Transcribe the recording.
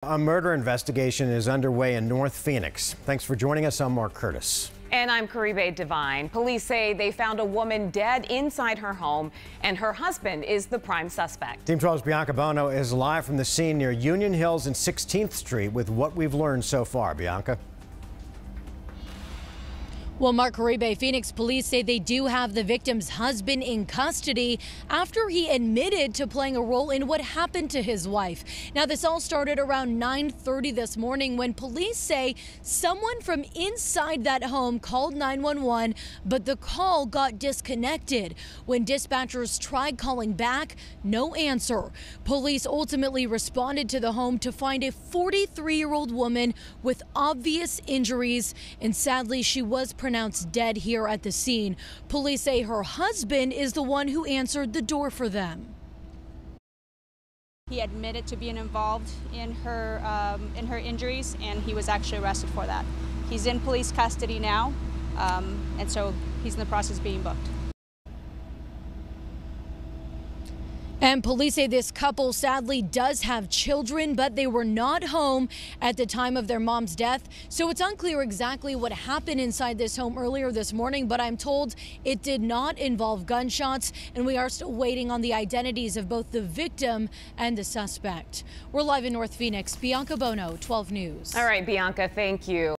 A murder investigation is underway in North Phoenix. Thanks for joining us. I'm Mark Curtis. And I'm Caribe Devine. Police say they found a woman dead inside her home, and her husband is the prime suspect. Team 12's Bianca Bono is live from the scene near Union Hills and 16th Street with what we've learned so far. Bianca. Well, Mark, Caribe, Phoenix police say they do have the victim's husband in custody after he admitted to playing a role in what happened to his wife. Now, this all started around 9:30 this morning when police say someone from inside that home called 911, but the call got disconnected. When dispatchers tried calling back, no answer. Police ultimately responded to the home to find a 43-year-old woman with obvious injuries, and sadly, she was pronounced dead here at the scene. Police say her husband is the one who answered the door for them. He admitted to being involved in her injuries, and he was actually arrested for that. He's in police custody now, and so he's in the process of being booked. And police say this couple sadly does have children, but they were not home at the time of their mom's death. So it's unclear exactly what happened inside this home earlier this morning, but I'm told it did not involve gunshots, and we are still waiting on the identities of both the victim and the suspect. We're live in North Phoenix. Bianca Bono, 12 News. All right, Bianca, thank you.